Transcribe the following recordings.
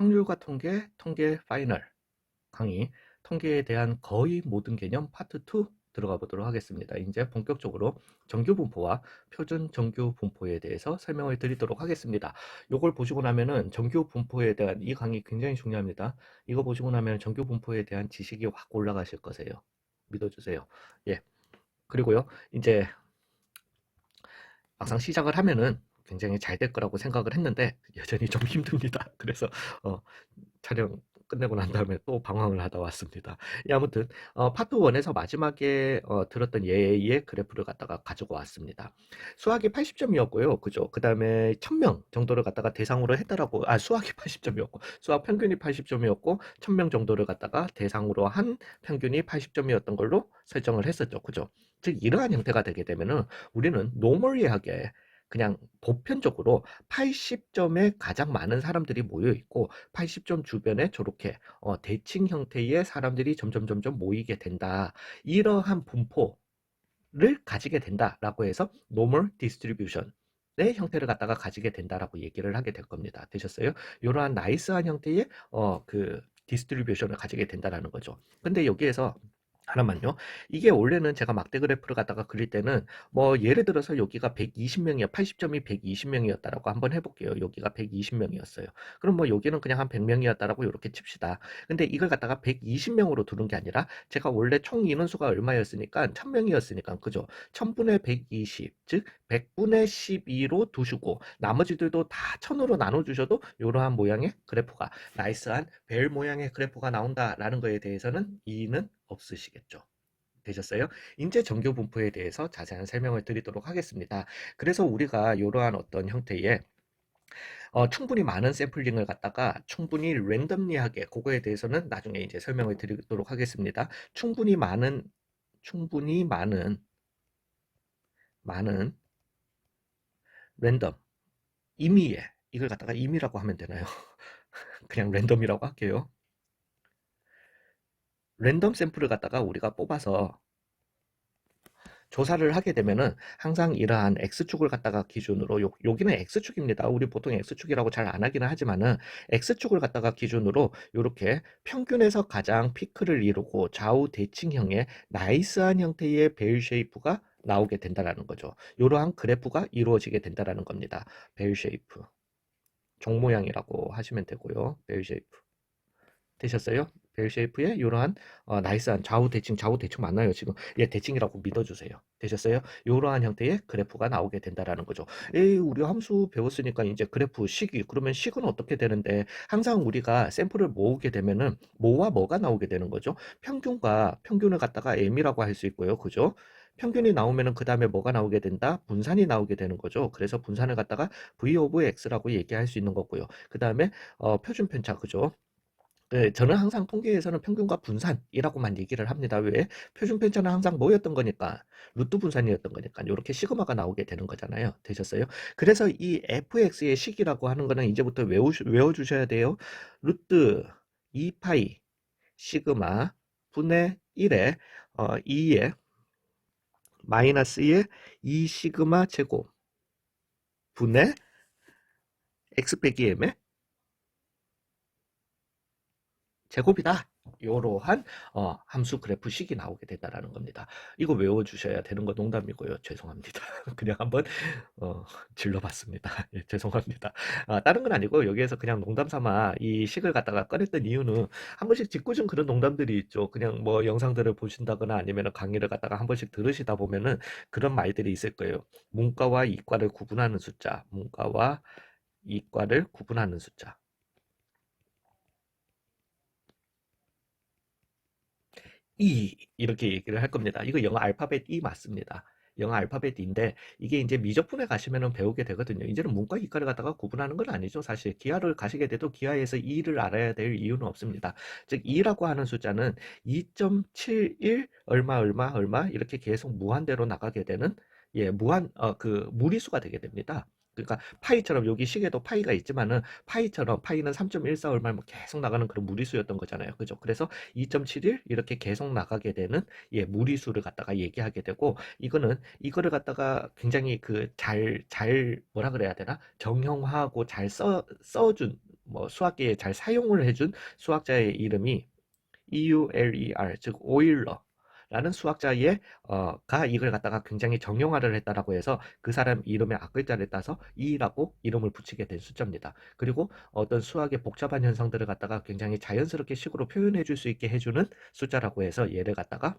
확률과 통계, 통계 파이널 강의, 통계에 대한 거의 모든 개념 파트 2 들어가 보도록 하겠습니다. 이제 본격적으로 정규 분포와 표준 정규 분포에 대해서 설명을 드리도록 하겠습니다. 이걸 보시고 나면은 정규 분포에 대한 이 강의 굉장히 중요합니다. 이거 보시고 나면 정규 분포에 대한 지식이 확 올라가실 거세요. 믿어주세요. 예. 그리고요, 이제 막상 시작을 하면은 굉장히 잘 될 거라고 생각을 했는데 여전히 좀 힘듭니다. 그래서 어, 촬영 끝내고 난 다음에 또 방황을 하다 왔습니다. 예, 아무튼 파트 1에서 마지막에 들었던 예의 그래프를 갖다가 가지고 왔습니다. 수학이 80점이었고요. 그죠? 그 다음에 1000명 정도를 갖다가 대상으로 했다라고, 수학이 80점이었고, 수학 평균이 80점이었고, 1000명 정도를 갖다가 대상으로 한 평균이 80점이었던 걸로 설정을 했었죠. 그죠? 즉, 이러한 형태가 되게 되면은 우리는 노멀리하게 그냥 보편적으로 80점에 가장 많은 사람들이 모여 있고 80점 주변에 저렇게 대칭 형태의 사람들이 점점 모이게 된다. 이러한 분포를 가지게 된다라고 해서 normal distribution 의 형태를 갖다가 가지게 된다라고 얘기를 하게 될 겁니다. 되셨어요? 이러한 나이스한 형태의 그 디스트리뷰션을 가지게 된다라는 거죠. 근데 여기에서 하나만요. 이게 원래는 제가 막대 그래프를 갖다가 그릴 때는 뭐 예를 들어서 여기가 120명이야. 80점이 120명이었다라고 한번 해볼게요. 여기가 120명이었어요. 그럼 뭐 여기는 그냥 한 100명이었다라고 이렇게 칩시다. 근데 이걸 갖다가 120명으로 두는 게 아니라 제가 원래 총 인원수가 얼마였으니까 1000명이었으니까 그죠? 1000분의 120, 즉 100분의 12로 두시고 나머지들도 다 1000으로 나눠주셔도 이러한 모양의 그래프가 나이스한 벨 모양의 그래프가 나온다라는 거에 대해서는 이의는 없으시겠죠. 되셨어요? 인재 정규 분포에 대해서 자세한 설명을 드리도록 하겠습니다. 그래서 우리가 이러한 어떤 형태의 충분히 많은 샘플링을 갖다가 충분히 랜덤리하게 그거에 대해서는 나중에 이제 설명을 드리도록 하겠습니다. 많은 랜덤 임의에 이걸 갖다가 임의라고 하면 되나요? 그냥 랜덤이라고 할게요. 랜덤 샘플을 갖다가 우리가 뽑아서 조사를 하게 되면은 항상 이러한 X축을 갖다가 기준으로 여기는 X축입니다. 우리 보통 X축이라고 잘 안 하기는 하지만은 X축을 갖다가 기준으로 이렇게 평균에서 가장 피크를 이루고 좌우 대칭형의 나이스한 형태의 벨 쉐이프가 나오게 된다라는 거죠. 이러한 그래프가 이루어지게 된다라는 겁니다. 벨 쉐이프. 종 모양이라고 하시면 되고요. 벨 쉐이프. 되셨어요? 벨 쉐이프의 이러한 나이스한 좌우 대칭 맞나요? 지금 예, 대칭이라고 믿어주세요. 되셨어요? 이러한 형태의 그래프가 나오게 된다라는 거죠. 에이, 우리 함수 배웠으니까 이제 그래프 식이 그러면 식은 어떻게 되는데 항상 우리가 샘플을 모으게 되면은 뭐와 뭐가 나오게 되는 거죠? 평균과 평균을 갖다가 m이라고 할 수 있고요, 그죠? 평균이 나오면은 그 다음에 뭐가 나오게 된다? 분산이 나오게 되는 거죠. 그래서 분산을 갖다가 v of x라고 얘기할 수 있는 거고요. 그 다음에 표준 편차, 그죠? 네, 저는 항상 통계에서는 평균과 분산이라고만 얘기를 합니다. 왜? 표준 편차는 항상 뭐였던 거니까? 루트 분산이었던 거니까. 이렇게 시그마가 나오게 되는 거잖아요. 되셨어요? 그래서 이 fx의 식이라고 하는 거는 이제부터 외워주셔야 돼요. 루트 2파이 시그마 분의 1에 2에 마이너스 2의 2 시그마 제곱 분의 x 빼기 m의 제곱이다. 이러한 함수 그래프식이 나오게 된다라는 겁니다. 이거 외워주셔야 되는 거 농담이고요. 죄송합니다. 그냥 한번 질러봤습니다. 예, 죄송합니다. 다른 건 아니고 여기에서 그냥 농담 삼아 이 식을 갖다가 꺼냈던 이유는 한 번씩 짓궂은 그런 농담들이 있죠. 그냥 뭐 영상들을 보신다거나 아니면 강의를 갖다가 한 번씩 들으시다 보면은 그런 말들이 있을 거예요. 문과와 이과를 구분하는 숫자, 문과와 이과를 구분하는 숫자. 이렇게 얘기를 할 겁니다. 이거 영어 알파벳 E 맞습니다. 영어 알파벳 E인데 이게 이제 미적분에 가시면은 배우게 되거든요. 이제는 문과 이과를 갖다가 구분하는 건 아니죠. 사실 기하를 가시게 돼도 기하에서 E를 알아야 될 이유는 없습니다. 즉 E라고 하는 숫자는 2.71 얼마 얼마 얼마 이렇게 계속 무한대로 나가게 되는 무한 그 무리수가 되게 됩니다. 그러니까 파이처럼 여기 식에도 파이가 있지만은 파이처럼 파이는 3.14 얼마 뭐 계속 나가는 그런 무리수였던 거잖아요. 그죠? 그래서 2.71 이렇게 계속 나가게 되는 무리수를 갖다가 얘기하게 되고 이거는 이거를 갖다가 굉장히 그 잘 뭐라 그래야 되나? 정형화하고 잘 써준 뭐 수학계에 잘 사용을 해준 수학자의 이름이 EULER, 즉 오일러라는 수학자의 가 이걸 갖다가 굉장히 정형화를 했다라고 해서 그 사람 이름의 앞글자를 따서 E라고 이름을 붙이게 된 숫자입니다. 그리고 어떤 수학의 복잡한 현상들을 갖다가 굉장히 자연스럽게 식으로 표현해 줄 수 있게 해주는 숫자라고 해서 얘를 갖다가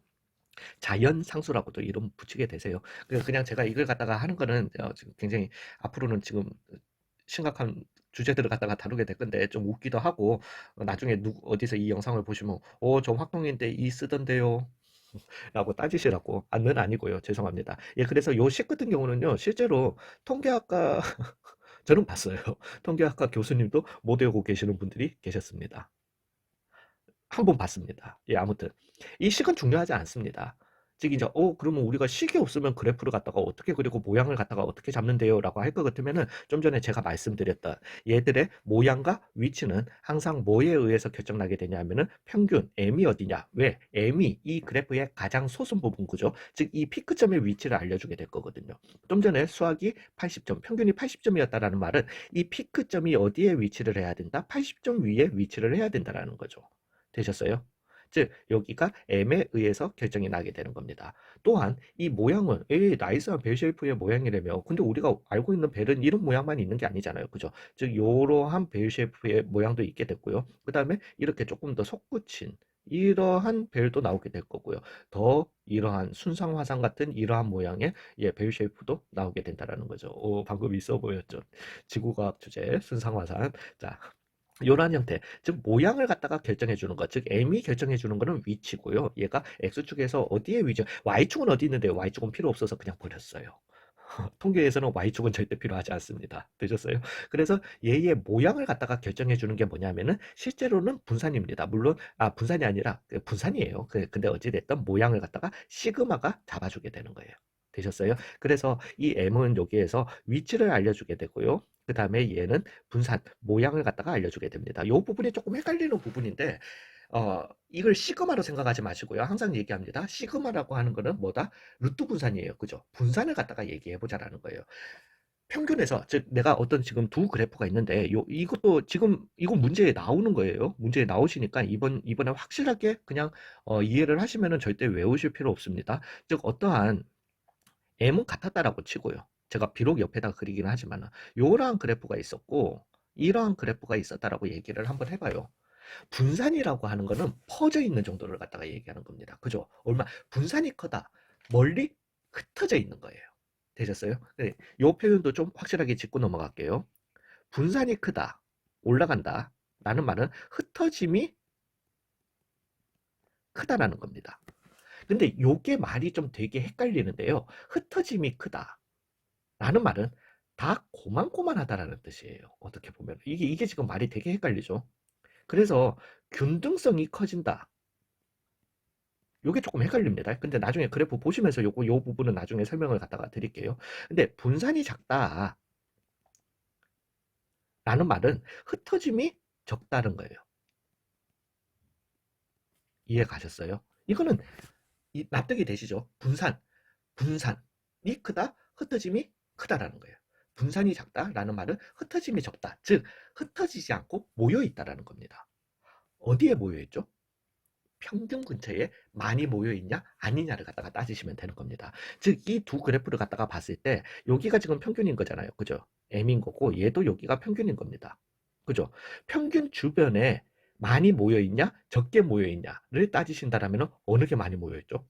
자연상수라고도 이름 붙이게 되세요. 그냥 제가 이걸 갖다가 하는 거는 지금 굉장히 앞으로는 지금 심각한 주제들을 갖다가 다루게 될 건데 좀 웃기도 하고 나중에 어디서 이 영상을 보시면 저 확동인데 이 쓰던데요 라고 따지시라고. 는 아니고요. 죄송합니다. 예, 그래서 요 식 같은 경우는요 실제로 통계학과 저는 봤어요. 통계학과 교수님도 못 외우고 계시는 분들이 계셨습니다. 한 번 봤습니다. 예, 아무튼 이 식은 중요하지 않습니다. 즉 이제 그러면 우리가 식이 없으면 그래프를 갖다가 어떻게 그리고 모양을 갖다가 어떻게 잡는데요라고 할 것 같으면은 좀 전에 제가 말씀드렸던 얘들의 모양과 위치는 항상 뭐에 의해서 결정나게 되냐면은 평균 m이 어디냐. 왜? m이 이 그래프의 가장 소수 부분 구조, 즉 이 피크점의 위치를 알려주게 될 거거든요. 좀 전에 수학이 80점, 평균이 80점이었다라는 말은 이 피크점이 어디에 위치를 해야 된다? 80점 위에 위치를 해야 된다라는 거죠. 되셨어요? 즉 여기가 m에 의해서 결정이 나게 되는 겁니다. 또한 이 모양은 나이스한 벨 쉐이프의 모양이라며, 근데 우리가 알고 있는 벨은 이런 모양만 있는 게 아니잖아요. 그죠? 즉 이러한 벨 쉐이프의 모양도 있게 됐고요. 그 다음에 이렇게 조금 더 솟구친 이러한 벨도 나오게 될 거고요. 더 이러한 순상 화상 같은 이러한 모양의 벨 쉐이프도 나오게 된다라는 거죠. 방금 있어 보였죠? 지구과학 주제 순상 화상. 자, 요런 형태, 즉 모양을 갖다가 결정해 주는 것, 즉 m이 결정해 주는 거는 위치고요. 얘가 x축에서 어디에 위치, y축은 어디 있는데요? y축은 필요 없어서 그냥 버렸어요. 통계에서는 y축은 절대 필요하지 않습니다. 되셨어요? 그래서 얘의 모양을 갖다가 결정해 주는 게 뭐냐면은 실제로는 분산입니다. 물론 분산이 아니라 분산이에요. 근데 어찌 됐든 모양을 갖다가 시그마가 잡아주게 되는 거예요. 되셨어요? 그래서 이 m은 여기에서 위치를 알려주게 되고요. 그 다음에 얘는 분산, 모양을 갖다가 알려주게 됩니다. 이 부분이 조금 헷갈리는 부분인데 이걸 시그마로 생각하지 마시고요. 항상 얘기합니다. 시그마라고 하는 거는 뭐다? 루트 분산이에요. 그죠? 분산을 갖다가 얘기해 보자라는 거예요. 평균에서, 즉 내가 어떤 지금 두 그래프가 있는데 이것도 지금 이거 문제에 나오는 거예요. 문제에 나오시니까 이번에 확실하게 그냥 이해를 하시면은 절대 외우실 필요 없습니다. 즉 어떠한 m은 같았다라고 치고요. 제가 비록 옆에다 그리기는 하지만 요러한 그래프가 있었고 이러한 그래프가 있었다라고 얘기를 한번 해봐요. 분산이라고 하는 거는 퍼져 있는 정도를 갖다가 얘기하는 겁니다. 그죠? 분산이 크다. 멀리 흩어져 있는 거예요. 되셨어요? 네, 요 표현도 좀 확실하게 짚고 넘어갈게요. 분산이 크다. 올라간다. 라는 말은 흩어짐이 크다라는 겁니다. 근데 요게 말이 좀 되게 헷갈리는데요. 흩어짐이 크다. 라는 말은 다 고만고만하다라는 뜻이에요. 어떻게 보면. 이게 지금 말이 되게 헷갈리죠. 그래서 균등성이 커진다. 요게 조금 헷갈립니다. 근데 나중에 그래프 보시면서 요 부분은 나중에 설명을 갖다가 드릴게요. 근데 분산이 작다 라는 말은 흩어짐이 적다는 거예요. 이해 가셨어요? 이거는 납득이 되시죠? 분산이 크다, 흩어짐이 크다라는 거예요. 분산이 작다라는 말은 흩어짐이 적다. 즉 흩어지지 않고 모여 있다라는 겁니다. 어디에 모여 있죠? 평균 근처에 많이 모여 있냐 아니냐를 갖다가 따지시면 되는 겁니다. 즉 이 두 그래프를 갖다가 봤을 때 여기가 지금 평균인 거잖아요. 그죠? m인 거고 얘도 여기가 평균인 겁니다. 그죠? 평균 주변에 많이 모여 있냐 적게 모여 있냐를 따지신다라면 어느 게 많이 모여 있죠?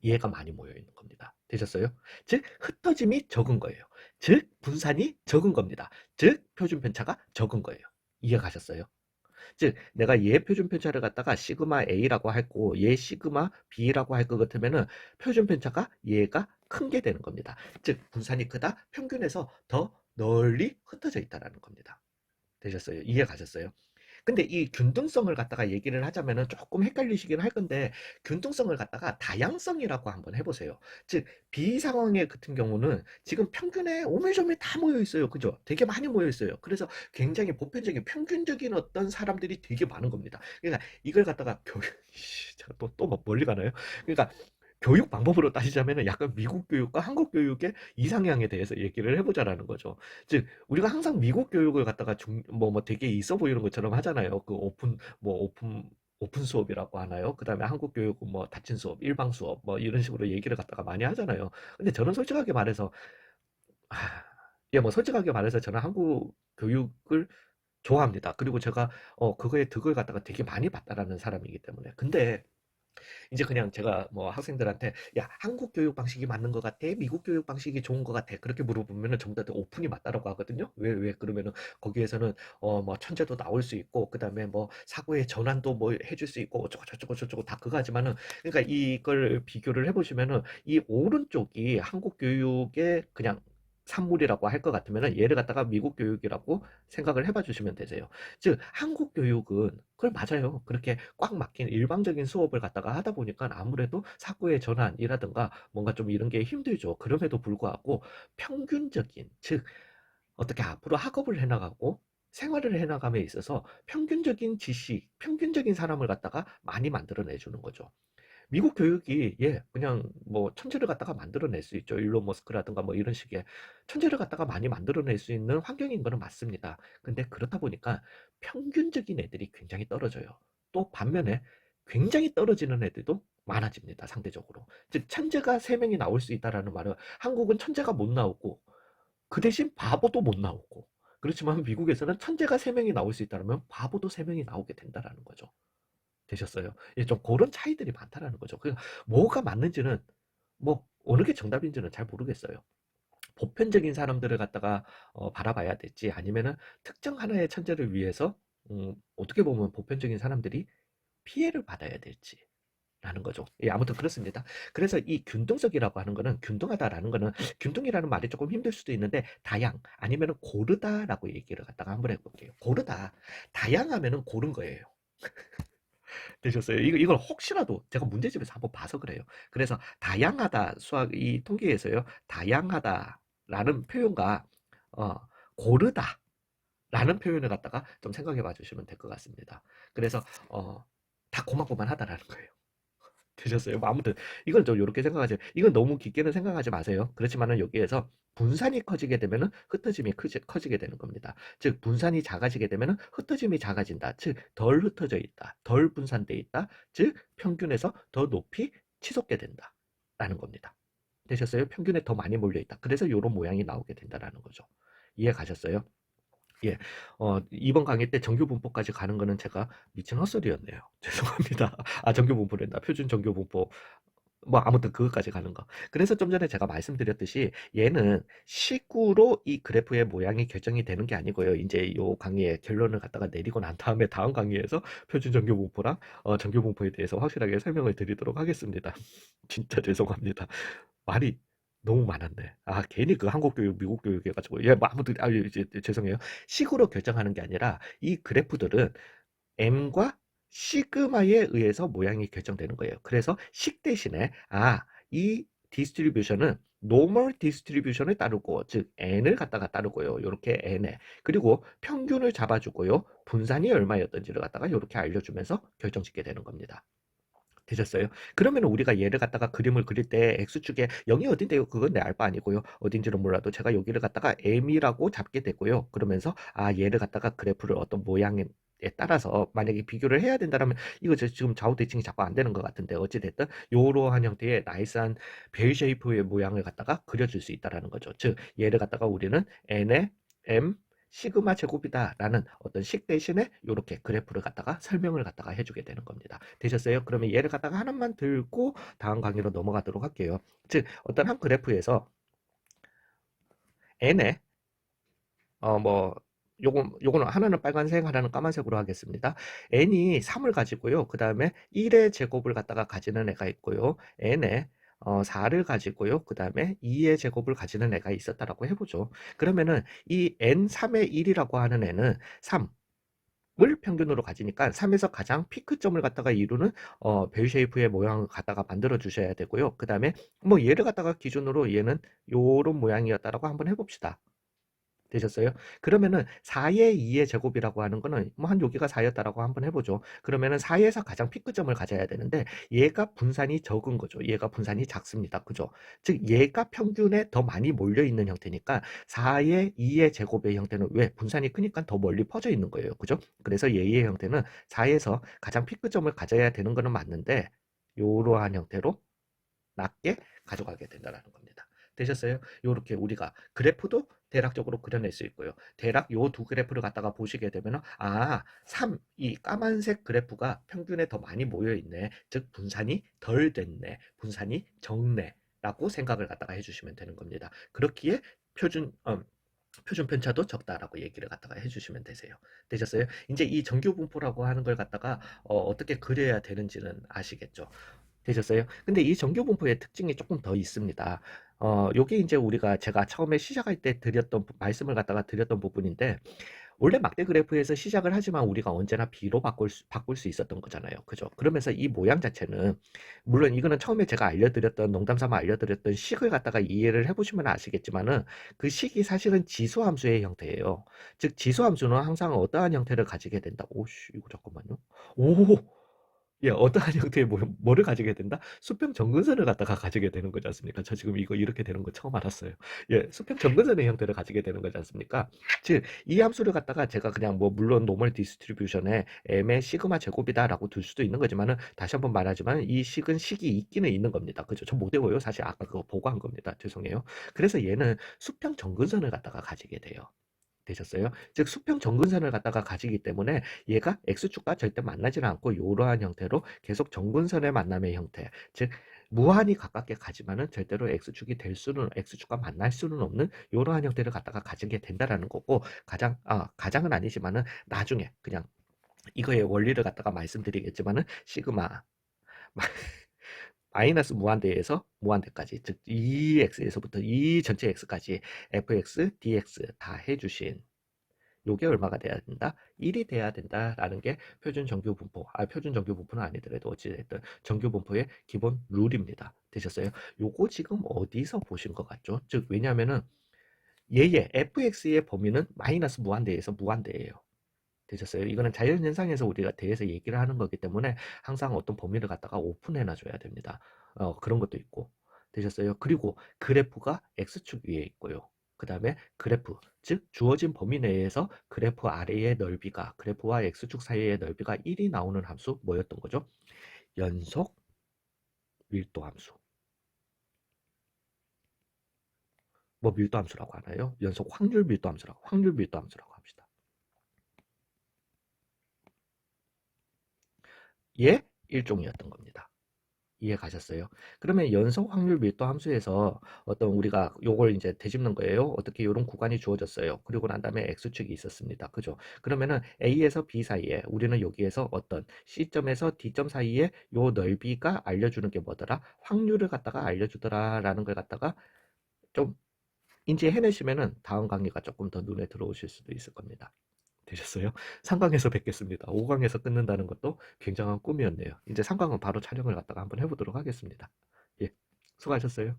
얘가 많이 모여 있는 겁니다. 되셨어요? 즉 흩어짐이 적은 거예요. 즉 분산이 적은 겁니다. 즉 표준 편차가 적은 거예요. 이해 가셨어요? 즉 내가 얘 표준 편차를 갖다가 시그마 A라고 했고 얘 시그마 B라고 할 것 같으면은 표준 편차가 얘가 큰 게 되는 겁니다. 즉 분산이 크다, 평균에서 더 널리 흩어져 있다라는 겁니다. 되셨어요? 이해 가셨어요? 근데 이 균등성을 갖다가 얘기를 하자면은 조금 헷갈리시긴 할 건데 균등성을 갖다가 다양성이라고 한번 해보세요. 즉 비상황의 같은 경우는 지금 평균에 오밀조밀 다 모여 있어요. 그죠? 되게 많이 모여 있어요. 그래서 굉장히 보편적인 평균적인 어떤 사람들이 되게 많은 겁니다. 그러니까 이걸 갖다가 또 멀리 가나요? 그러니까 교육 방법으로 따지자면은 약간 미국 교육과 한국 교육의 이상향에 대해서 얘기를 해보자라는 거죠. 즉, 우리가 항상 미국 교육을 갖다가 되게 있어 보이는 것처럼 하잖아요. 그 오픈 수업이라고 하나요? 그 다음에 한국 교육은 뭐 닫힌 수업, 일방 수업, 뭐 이런 식으로 얘기를 갖다가 많이 하잖아요. 근데 저는 솔직하게 말해서, 아, 예, 뭐 솔직하게 말해서 저는 한국 교육을 좋아합니다. 그리고 제가, 그거에 득을 갖다가 되게 많이 봤다라는 사람이기 때문에. 근데, 이제 그냥 제가 뭐 학생들한테 야 한국 교육 방식이 맞는 것 같아 미국 교육 방식이 좋은 것 같아 그렇게 물어보면은 전부 다 오픈이 맞다라고 하거든요. 왜 그러면은 거기에서는 뭐 천재도 나올 수 있고 그다음에 뭐 사고의 전환도 뭐 해줄 수 있고 어쩌고 저쩌고 저쩌고 다 그거 하지만은 그러니까 이걸 비교를 해보시면은 이 오른쪽이 한국 교육의 그냥 산물이라고 할 것 같으면은 얘를 갖다가 미국 교육이라고 생각을 해봐 주시면 되세요. 즉 한국 교육은 그걸 맞아요. 그렇게 꽉 막힌 일방적인 수업을 갖다가 하다 보니까 아무래도 사고의 전환이라든가 뭔가 좀 이런 게 힘들죠. 그럼에도 불구하고 평균적인, 즉 어떻게 앞으로 학업을 해나가고 생활을 해나감에 있어서 평균적인 지식, 평균적인 사람을 갖다가 많이 만들어내 주는 거죠. 미국 교육이 그냥 뭐 천재를 갖다가 만들어낼 수 있죠. 일론 머스크라든가 뭐 이런 식의 천재를 갖다가 많이 만들어낼 수 있는 환경인 거는 맞습니다. 근데 그렇다 보니까 평균적인 애들이 굉장히 떨어져요. 또 반면에 굉장히 떨어지는 애들도 많아집니다. 상대적으로. 즉 천재가 3명이 나올 수 있다라는 말은 한국은 천재가 못 나오고 그 대신 바보도 못 나오고 그렇지만 미국에서는 천재가 3명이 나올 수 있다면 바보도 3명이 나오게 된다라는 거죠. 되셨어요. 예, 좀 그런 차이들이 많다라는 거죠. 그 뭐가 맞는지는 뭐 어느 게 정답인지는 잘 모르겠어요. 보편적인 사람들을 갖다가 바라봐야 될지 아니면은 특정 하나의 천재를 위해서 어떻게 보면 보편적인 사람들이 피해를 받아야 될지. 라는 거죠. 예, 아무튼 그렇습니다. 그래서 이 균등성이라고 하는 거는 균등하다라는 거는 균등이라는 말이 조금 힘들 수도 있는데 다양 아니면은 고르다라고 얘기를 갖다가 한번 해볼게요. 고르다. 다양하면은 고른 거예요. 되셨어요? 이걸 혹시라도 제가 문제집에서 한번 봐서 그래요. 그래서 다양하다 수학 이 통계에서요. 다양하다라는 표현과 어, 고르다라는 표현을 갖다가 좀 생각해 봐 주시면 될 것 같습니다. 그래서 다 고만고만하다라는 거예요. 되셨어요? 뭐 아무튼 이걸 좀 요렇게 생각하세요. 이건 너무 깊게는 생각하지 마세요. 그렇지만은 여기에서 분산이 커지게 되면은 흩어짐이 커지게 되는 겁니다. 즉 분산이 작아지게 되면은 흩어짐이 작아진다. 즉 덜 흩어져 있다. 덜 분산돼 있다. 즉 평균에서 더 높이 치솟게 된다. 라는 겁니다. 되셨어요? 평균에 더 많이 몰려 있다. 그래서 요런 모양이 나오게 된다라는 거죠. 이해 가셨어요? 예. 이번 강의 때 정규 분포까지 가는 거는 제가 미친 헛소리였네요. 죄송합니다. 정규 분포란다. 표준 정규 분포. 뭐 아무튼 그것까지 가는 거. 그래서 좀 전에 제가 말씀드렸듯이 얘는 식으로 이 그래프의 모양이 결정이 되는 게 아니고요. 이제 요 강의의 결론을 갖다가 내리고 난 다음에 다음 강의에서 표준 정규 분포랑 정규 분포에 대해서 확실하게 설명을 드리도록 하겠습니다. 진짜 죄송합니다. 말이 너무 많았네. 괜히 그 한국 교육, 미국 교육 해가지고. 예, 뭐 아무튼, 이제 죄송해요. 식으로 결정하는 게 아니라 이 그래프들은 M과 시그마에 의해서 모양이 결정되는 거예요. 그래서 식 대신에, 이 디스트리뷰션은 노멀 디스트리뷰션을 따르고, 즉, N을 갖다가 따르고요. 요렇게 N에. 그리고 평균을 잡아주고요. 분산이 얼마였던지를 갖다가 요렇게 알려주면서 결정짓게 되는 겁니다. 되셨어요? 그러면 우리가 얘를 갖다가 그림을 그릴 때 X축에 0이 어딘데요? 그건 내 알 바 아니고요. 어딘지는 몰라도 제가 여기를 갖다가 M이라고 잡게 되고요. 그러면서 얘를 갖다가 그래프를 어떤 모양에 따라서 만약에 비교를 해야 된다면 이거 지금 좌우 대칭이 자꾸 안 되는 것 같은데 어찌 됐든 이러한 형태의 나이스한 벨 쉐이프의 모양을 갖다가 그려줄 수 있다라는 거죠. 즉 얘를 갖다가 우리는 N의 M 시그마 제곱이다라는 어떤 식 대신에 이렇게 그래프를 갖다가 설명을 갖다가 해주게 되는 겁니다. 되셨어요? 그러면 얘를 갖다가 하나만 들고 다음 강의로 넘어가도록 할게요. 즉 어떤 한 그래프에서 n에 뭐 요거는 하나는 빨간색 하나는 까만색으로 하겠습니다. n이 3을 가지고요. 그 다음에 1의 제곱을 갖다가 가지는 애가 있고요. n에 4를 가지고요. 그 다음에 2의 제곱을 가지는 애가 있었다라고 해보죠. 그러면은 이 n3의 1이라고 하는 애는 3, 을 평균으로 가지니까 3에서 가장 피크점을 갖다가 이루는 벨 쉐이프의 모양을 갖다가 만들어 주셔야 되고요. 그 다음에 뭐 얘를 갖다가 기준으로 얘는 요런 모양이었다라고 한번 해봅시다. 되셨어요? 그러면은 4의 2의 제곱이라고 하는 거는 뭐 한 여기가 4였다라고 한번 해보죠. 그러면은 4에서 가장 피크점을 가져야 되는데 얘가 분산이 적은 거죠. 얘가 분산이 작습니다. 그죠? 즉 얘가 평균에 더 많이 몰려 있는 형태니까 4의 2의 제곱의 형태는 왜? 분산이 크니까 더 멀리 퍼져 있는 거예요. 그죠? 그래서 얘의 형태는 4에서 가장 피크점을 가져야 되는 거는 맞는데 이러한 형태로 낮게 가져가게 된다는 겁니다. 되셨어요? 이렇게 우리가 그래프도 대략적으로 그려낼 수 있고요. 대략 요 두 그래프를 갖다가 보시게 되면 3, 이 까만색 그래프가 평균에 더 많이 모여 있네. 즉 분산이 덜 됐네. 분산이 적네. 라고 생각을 갖다가 해주시면 되는 겁니다. 그렇기에 표준 편차도 적다라고 얘기를 갖다가 해주시면 되세요. 되셨어요? 이제 이 정규 분포라고 하는 걸 갖다가 어떻게 그려야 되는지는 아시겠죠? 되셨어요? 근데 이 정규 분포의 특징이 조금 더 있습니다. 요게 이제 우리가 제가 처음에 시작할 때 드렸던 말씀을 갖다가 드렸던 부분인데 원래 막대 그래프에서 시작을 하지만 우리가 언제나 B로 바꿀 수 있었던 거잖아요. 그죠? 그러면서 이 모양 자체는 물론 이거는 처음에 제가 알려드렸던 농담 삼아 알려드렸던 식을 갖다가 이해를 해보시면 아시겠지만은 그 식이 사실은 지수함수의 형태예요. 즉 지수함수는 항상 어떠한 형태를 가지게 된다. 오씨 이거 잠깐만요. 오 예, 어떠한 형태의 뭐를 가지게 된다? 수평 정근선을 갖다가 가지게 되는 거지 않습니까? 저 지금 이거 이렇게 되는 거 처음 알았어요. 예, 수평 정근선의 형태를 가지게 되는 거지 않습니까? 즉, 이 함수를 갖다가 제가 그냥 뭐, 물론 노멀 디스트리뷰션에 m의 시그마 제곱이다라고 둘 수도 있는 거지만은, 다시 한번 말하지만, 이 식은 식이 있기는 있는 겁니다. 그죠? 저 못 외워요. 사실 아까 그거 보고 한 겁니다. 죄송해요. 그래서 얘는 수평 정근선을 갖다가 가지게 돼요. 되셨어요? 즉 수평 정근선을 갖다가 가지기 때문에 얘가 x축과 절대 만나지는 않고 이러한 형태로 계속 정근선의 만남의 형태, 즉 무한히 가깝게 가지만은 절대로 x축과 만날 수는 없는 이러한 형태를 갖다가 가지게 된다라는 거고 가장은 아니지만은 나중에 그냥 이거의 원리를 갖다가 말씀드리겠지만은 시그마 마이너스 무한대에서 무한대까지 즉 2x에서부터 이 전체 x까지 fx, dx 다 해주신 요게 얼마가 돼야 된다? 1이 돼야 된다라는 게 표준 정규 분포. 표준 정규 분포는 아니더라도 어찌됐든 정규 분포의 기본 룰입니다. 되셨어요? 요거 지금 어디서 보신 것 같죠? 즉, 왜냐면은 얘의 fx의 범위는 마이너스 무한대에서 무한대예요. 되셨어요? 이거는 자연현상에서 우리가 대해서 얘기를 하는 거기 때문에 항상 어떤 범위를 갖다가 오픈해 놔줘야 됩니다. 그런 것도 있고. 되셨어요? 그리고 그래프가 x축 위에 있고요. 그 다음에 그래프, 즉 주어진 범위 내에서 그래프 아래의 넓이가 그래프와 x축 사이의 넓이가 1이 나오는 함수 뭐였던 거죠? 연속 밀도 함수. 뭐 밀도 함수라고 하나요? 연속 확률 밀도 함수라고 합시다. 얘 일종이었던 겁니다. 이해 가셨어요? 그러면 연속 확률 밀도 함수에서 어떤 우리가 요걸 이제 되짚는 거예요. 어떻게 요런 구간이 주어졌어요. 그리고 난 다음에 x축이 있었습니다. 그죠? 그러면은 A에서 B 사이에 우리는 여기에서 어떤 C점에서 D점 사이에 요 넓이가 알려주는 게 뭐더라? 확률을 갖다가 알려주더라라는 걸 갖다가 좀 인지해내시면은 다음 강의가 조금 더 눈에 들어오실 수도 있을 겁니다. 되셨어요? 3강에서 뵙겠습니다. 5강에서 끊는다는 것도 굉장한 꿈이었네요. 이제 3강은 바로 촬영을 갖다가 한번 해보도록 하겠습니다. 예, 수고하셨어요.